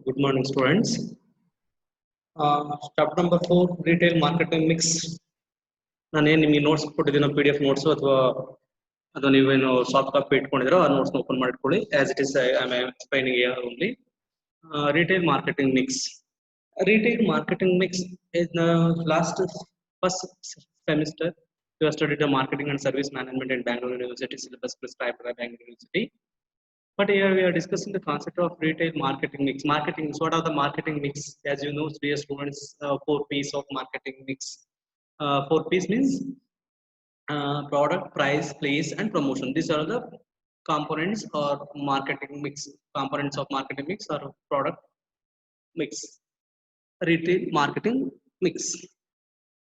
Good morning, students. Chapter number 4, retail marketing mix. ನಾನೇನು ನಿಮಗೆ notes ಕೊಟ್ಟಿದ್ದೀನೋ PDF notes ಅಥವಾ ನೀವೇನು ಸಾಫ್ಟ್ ಕಾಪಿ ಇಟ್ಕೊಂಡಿದ್ದೀರೋ ಆ ನೋಟ್ಸ್ ಓಪನ್ ಮಾಡಿಕೊಳ್ಳಿ. As it is I am explaining here only. Retail marketing mix. Retail marketing mix is the first semester. We have studied the marketing and service management in Bangalore University syllabus prescribed by Bangalore University. But here we are discussing the concept of retail marketing mix. Marketing, what are the marketing mix? As you know, dear students, 4 P's of marketing mix. 4 P's means product, price, place, and promotion. These are the components or marketing mix. Components of marketing mix or product mix. Retail marketing mix.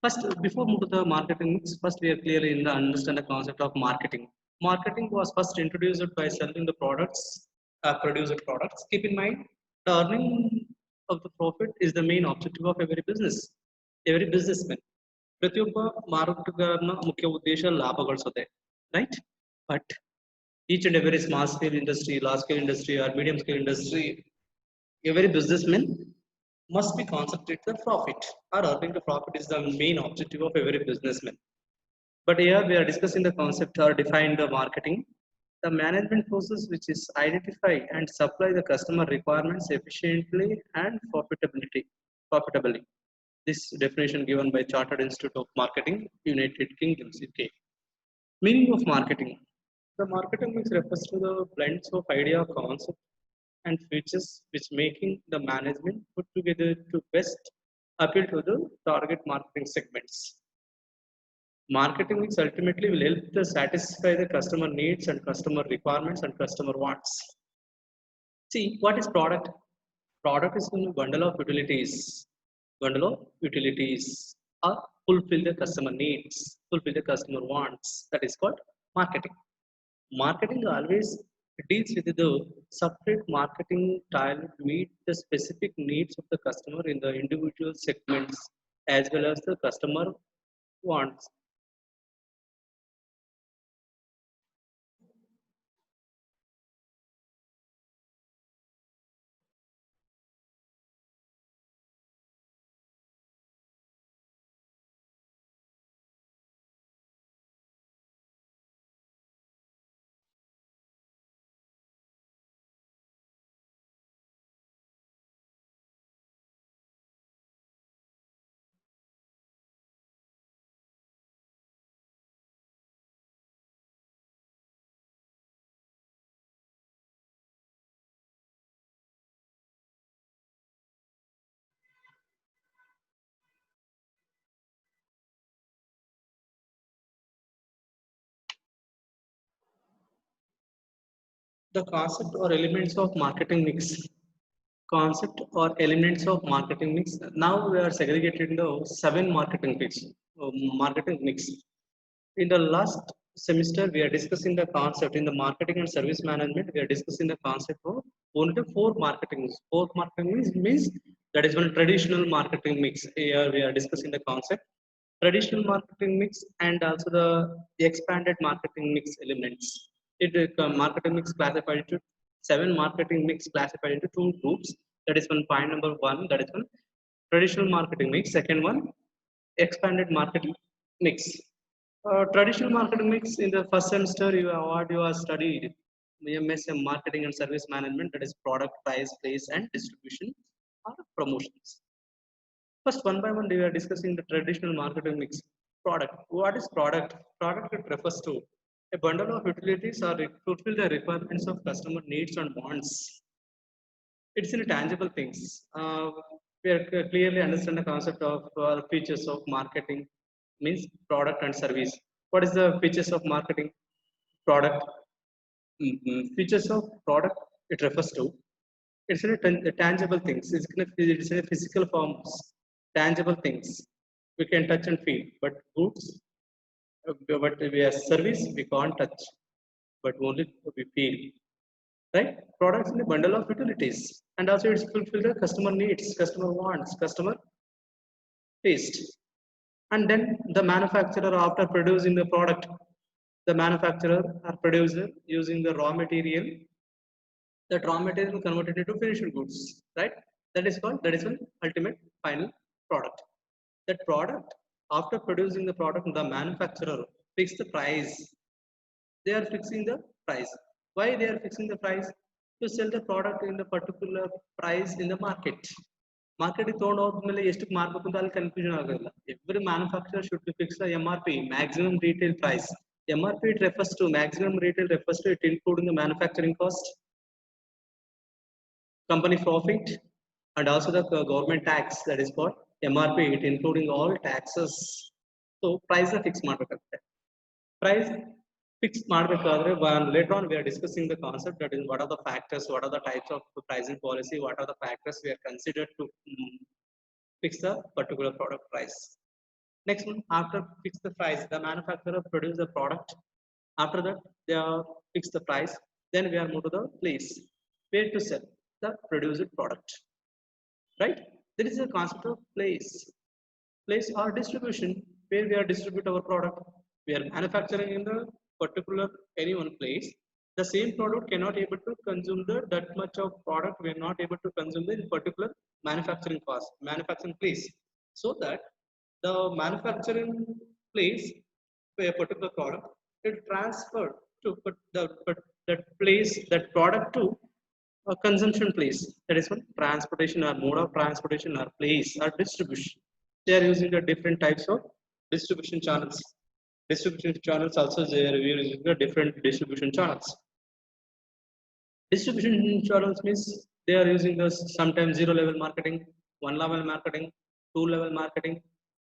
First, before move to the marketing mix, first we are clearly in the understand the concept of marketing. Marketing was first introduced by selling the products, produced products. Keep in mind, the earning of the profit is the main objective of every business, every businessman. ಪ್ರತಿಯೊಬ್ಬ ಮಾರುಕಟ್ಟೆಗಾರನ ಮುಖ್ಯ ಉದ್ದೇಶ ಲಾಭ ಗಳಿಸೋದೆ, right? But each and every small scale industry, large scale industry, or medium scale industry, every businessman must be concentrated the profit, or earning the profit is the main objective of every businessman. But here we are discussing the concept or define the marketing, the management process which is identify and supply the customer requirements efficiently and profitably. This definition given by Chartered Institute of Marketing, United Kingdom, UK. Meaning of marketing. The marketing mix refers to the blends of idea, concept, and features which making the management put together to best appeal to the target marketing segments. Marketing mix ultimately will help to satisfy the customer needs and customer requirements and customer wants. See, what is product? Product is a bundle of utilities. Bundle of utilities or fulfill the customer needs, fulfill the customer wants. That is called marketing. Marketing always deals with the separate marketing style to meet the specific needs of the customer in the individual segments as well as the customer wants. The concept or elements of marketing mix. Concept or elements of marketing mix. Now we are segregated into 7 marketing mix. Marketing mix. In the last semester, we are discussing the concept in the marketing and service management. We are discussing the concept of only 4 marketing mix. 4 marketing mix means that is one traditional marketing mix. Here we are discussing the concept traditional marketing mix and also the expanded marketing mix elements. Marketing mix classified into 7 marketing mix classified into 2 groups. That is one point number 1. That is one traditional marketing mix. Second one, expanded marketing mix. Traditional marketing mix in the first semester, what you have studied MSM marketing and service management. That is product, price, place, and distribution or promotions. First, one by one, we are discussing the traditional marketing mix. Product. What is product? Product it refers to a bundle of utilities or fulfill the requirements of customer needs and wants. It's in tangible things. We are clearly understand the concept of features of marketing means product and service. What is the features of marketing? Product. Features of product it refers to. It's in a tangible things. It's in a physical forms. Tangible things we can touch and feel, but goods, but we are service we can't touch, but only we feel. Right? Products in a bundle of utilities, and also it's fulfill the customer needs, customer wants, customer taste. And then the manufacturer, after producing the product, the manufacturer or producer using the raw material That raw material converted into finished goods, right? That is an ultimate final product. That product, after producing the product, the manufacturer fix the price. They are fixing the price. Why they are fixing the price? To sell the product in the particular price in the market. Market ತಗೊಂಡು ಹೋದ್ಮೇಲೆ ಎಷ್ಟಕ್ಕೆ ಮಾರ್ಬೇಕು ಅಂತ ಅಲ್ಲಿ confusion ಆಗೋಲ್ಲ. Every manufacturer should be fix the MRP, maximum retail price. MRP it refers to maximum retail refers to it including the manufacturing cost, company profit, and also the government tax, that is called MRP, it including all taxes. So price fix ಮಾಡಬೇಕಾಗುತ್ತೆ. Price fix ಮಾಡಬೇಕಾದ್ರೆ later on we are discussing the concept, that is what are the factors, what are the types of pricing policy, what are the factors we are considered to fix the particular product price. Next one, after fix the price, the manufacturer produce the product. After that, they are fix the price. Then we are move to the place where to sell the produced product. Right? There is a concept of place. Place or distribution, where we are distribute our product. We are manufacturing in the particular any one place. The same product cannot able to consume that much of product. We are not able to consume the particular manufacturing cost, manufacturing place. So that the manufacturing place for a particular product it transfer to that place, that product to a consumption place. That is one transportation or mode of transportation or place or distribution. They are using the different types of distribution channels. Distribution channels also they are using the different distribution channels. Distribution channels means they are using the sometimes 0 level marketing, 1 level marketing, 2 level marketing,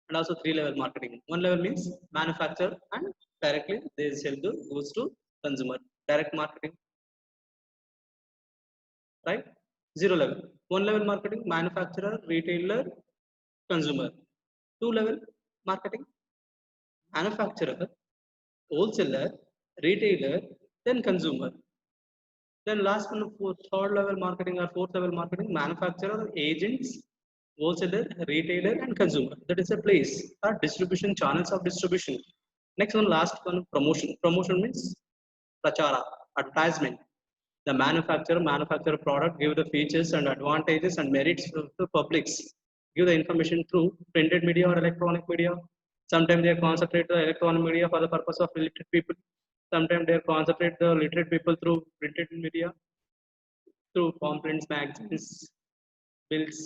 and also 3 level marketing. 1 level means manufacturer and directly they sell the goods to consumer. Direct marketing, right? 0 level. 1 level marketing, manufacturer, retailer, consumer. 2 level marketing, manufacturer, wholesaler, retailer, then consumer. Then last one, third level marketing or fourth level marketing, manufacturer, agents, wholesaler, retailer, and consumer. That is a place or distribution channels of distribution. Next one, last one, promotion. Promotion means prachara, advertisement. The manufacturer product, give the features and advantages and merits to the publics. Give the information through printed media or electronic media. Sometimes they concentrate the electronic media for the purpose of illiterate people. Sometimes they concentrate the literate people through printed media, through pamphlets, magazines, bills,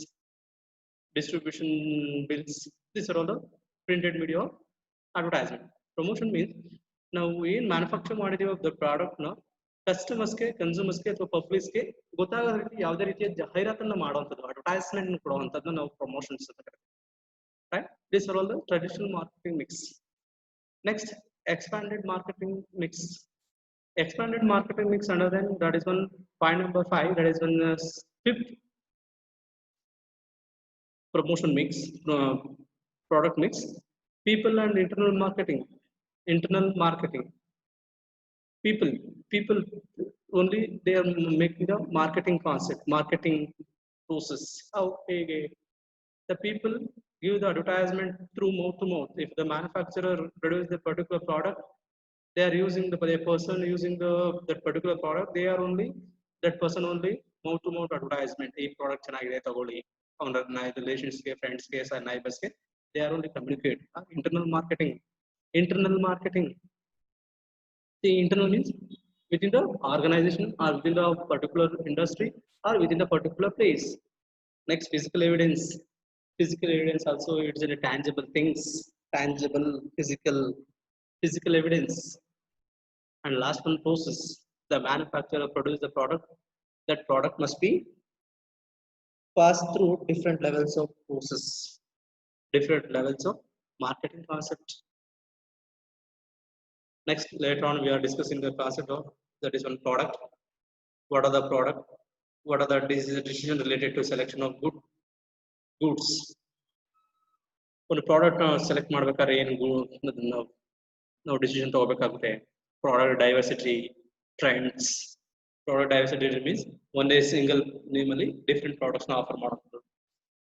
distribution bills. These are all the printed media advertisement. Promotion means now in manufacture of the product now ಕಸ್ಟಮರ್ಸ್ಗೆ ಕನ್ಸ್ಯೂಮರ್ಸ್ಗೆ ಅಥವಾ ಪಬ್ಲಿಕ್ಸ್ಗೆ ಗೊತ್ತಾಗೋ ರೀತಿ ಯಾವುದೇ ರೀತಿಯ ಜಾಹೀರಾತನ್ನ ಮಾಡುವಂಥದ್ದು advertisement ಕೊಡುವಂಥದ್ದು ನಾವು promotions ಅಂತ ಕರಿತೀವಿ. Right? These are all the traditional marketing mix. Next, expanded marketing mix. Expanded marketing mix under then that is one point number 5. That is one fifth promotion mix, product mix. People and internal marketing. Internal marketing. People only they are making the marketing concept, marketing process. How the people give the advertisement through mouth to mouth. If the manufacturer produces the particular product, they are using the person using that particular product. They are only that person only mouth to mouth advertisement. A product ಚೆನ್ನಾಗಿದೆ ತಗೊಳ್ಳಿ ಅವರ ರಿಲೇಷನ್ಸ್ಗೆ ಫ್ರೆಂಡ್ಸ್ಗೆ ನೈಬರ್ಸ್ಗೆ they are only communicate. Internal marketing. Internal marketing. The internal means within the organization or within the particular industry or within the particular place. Next, physical evidence. Physical evidence also it's in a tangible things, tangible, physical evidence. And last one, process. The manufacturer produce the product. That product must be passed through different levels of process, different levels of marketing concept. Next, later on, we are discussing the concept of that is one product. What are the product? What are the decision related to selection of goods? One product select ಮಾಡಬೇಕಾದ್ರೆ ಏನು ನಾವು decision ತಗೋಬೇಕಾಗುತ್ತೆ. Product diversity, trends. Product diversity means one day single namely different products offer ಮಾಡೋದು.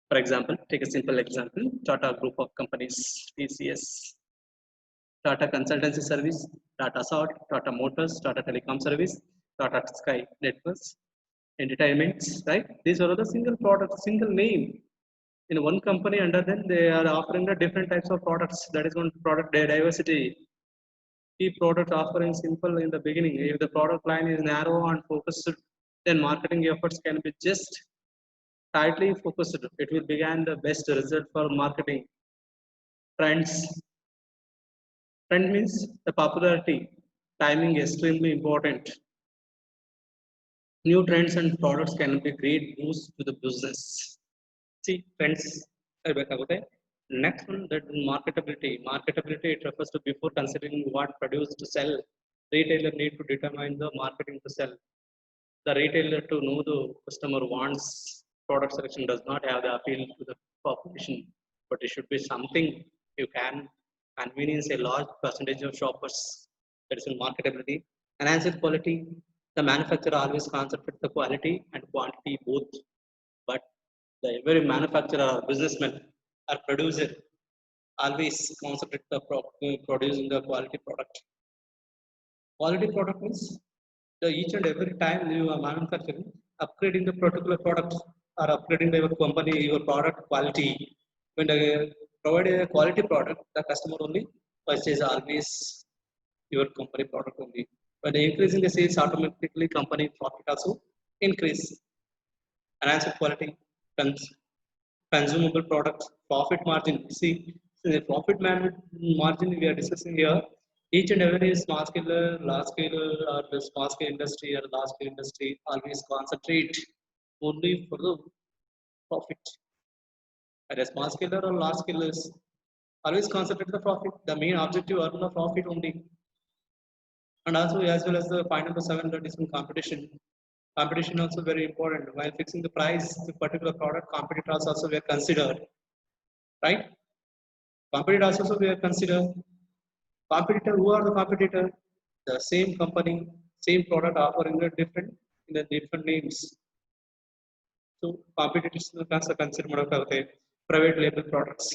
For example, take a simple example: Tata Group of companies, TCS. Tata Consultancy Service, Tata Salt, Tata Motors, Tata Telecom Service, Tata Sky Networks, entertainments, right? These are the single product, single name. In one company under them, they are offering the different types of products. That is one product diversity. Keep product offering simple in the beginning. If the product line is narrow and focused, then marketing efforts can be just tightly focused. It will begin the best result for marketing. Trends. Trend means the popularity. Timing is extremely important. New trends and products can be great boost to the business. See, trends ಇರ್ಬೇಕಾಗುತ್ತೆ. Next one, that marketability. Marketability, it refers to before considering what produce to sell, retailer need to determine the marketing to sell. The retailer to know the customer wants product selection does not have the appeal to the population, but it should be something you can convenience a large percentage of shoppers. That is in marketability. Enhanced quality. The manufacturer always concentrates the quality and quantity both, but the every manufacturer or businessman or producer always concentrate the producing the quality product. Quality product means the each and every time you are manufacturing, upgrading the particular product or upgrading your company, your product quality. When they provide a quality product, the customer only purchase always your company product only. When they increasing the sales, automatically company profit also increase. Enhanced quality, consumable products, profit margin. See, the margin we are discussing here, each and every small scale, large scale, or the small scale industry or large scale industry always concentrate only for the profit. At a small scale or large scale is always concentrate the profit. The main objective earn the profit only. And also as well as the point number 7, that is in competition. Competition also very important. While fixing the price, the particular product, competitors also were considered, right? Competitors also were considered. Competitor, who are the competitor? The same company, same product offering a different in the different names. So competitors also consider private label products.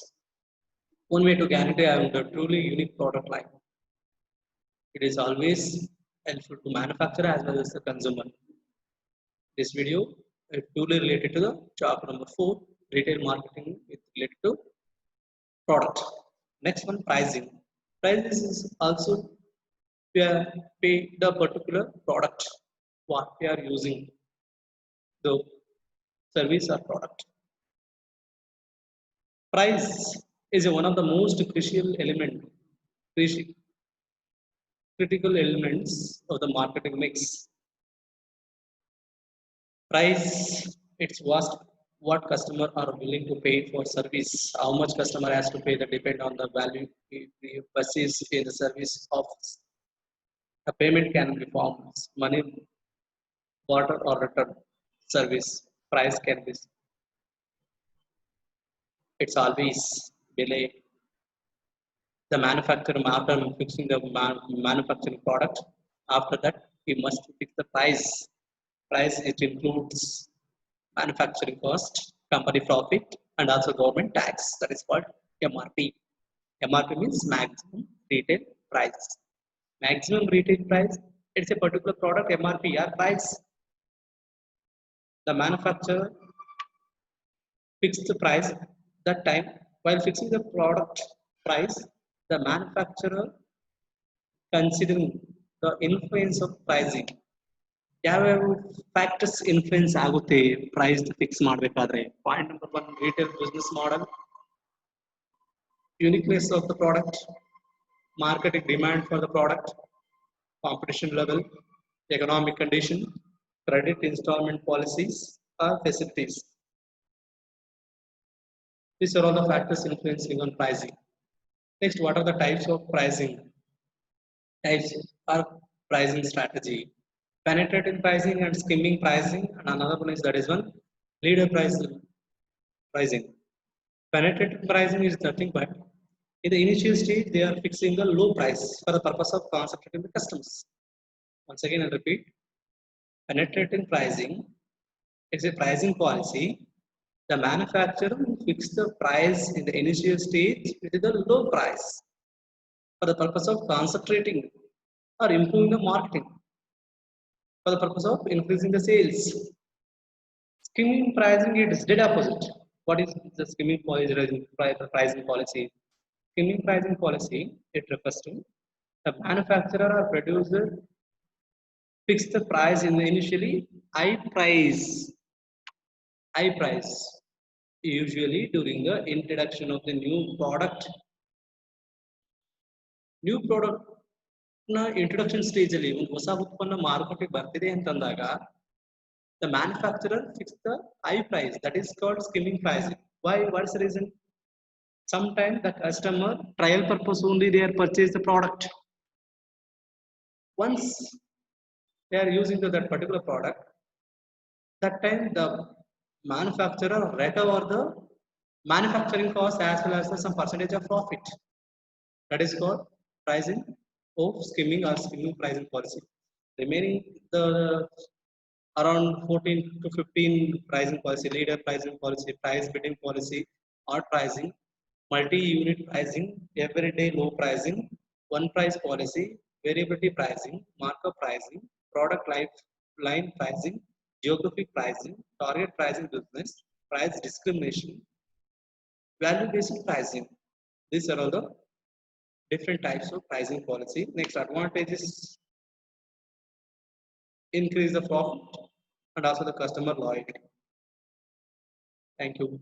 One way to guarantee having the truly unique product line. It is always helpful to manufacturer as well as the consumer. This video is truly related to the chapter number 4, retail marketing is related to product. Next one, pricing. Prices is also pay the particular product what we are using, the service or product. Price is one of the most critical elements of the marketing mix. Price, it's what customer are willing to pay for service. How much customer has to pay that depend on the value we perceive in the service of. The payment can be formed money, barter or return service. Price can be, it's always delay. The manufacturer after fixing the manufacturing product, after that we must fix the price. Price, it includes manufacturing cost, company profit, and also government tax. That is called MRP. MRP means maximum retail price. Maximum retail price, it's a particular product MRP or price. The manufacturer fixed the price that time. While fixing the product price, the manufacturer considering the influence of pricing. ಯಾವ್ಯಾವ factors influence ಆಗುತ್ತೆ price fix ಮಾಡಬೇಕಾದ್ರೆ? Point number 1, retail business model, uniqueness of the product, marketing demand for the product, competition level, economic condition, credit installment policies or facilities. These are all the factors influencing on pricing. Next, what are the types of pricing? Types are pricing strategy, penetrating pricing and skimming pricing, and another one is that is one leader pricing. Penetrating pricing is nothing but in the initial stage they are fixing a low price for the purpose of concentrating the customers. Once again I repeat, penetrating pricing is a pricing policy. The manufacturer will fix the price in the initial stage with a low price for the purpose of concentrating or improving the marketing, for the purpose of increasing the sales. Skimming pricing is dead opposite. What is the skimming pricing policy? Skimming pricing policy, it refers to the manufacturer or producer fix the price in the initially high price, high price, usually during the introduction of the new product. New product na introduction stage ಅಲ್ಲಿ ಒಂದು ಹೊಸ ಉತ್ಪನ್ನ ಮಾರುಕಟ್ಟೆಗೆ ಬರ್ತಿದೆ ಅಂತಂದಾಗ the manufacturer fixed the high price, that is called skimming pricing. Why? What's the reason? Sometimes the customer trial purpose only they are purchase the product. Once they are using that particular product, that time the manufacturer write over the manufacturing cost as well as some percentage of profit. That is called pricing of skimming or skimming pricing policy. Remaining the around 14 to 15 pricing policy, leader pricing policy, price bidding policy, or pricing, multi-unit pricing, everyday low pricing, one price policy, variability pricing, markup pricing, product line pricing, geographic pricing, target pricing business, price discrimination, value-based pricing. These are all the different types of pricing policy. Next advantage is increase the profit and also the customer loyalty. Thank you.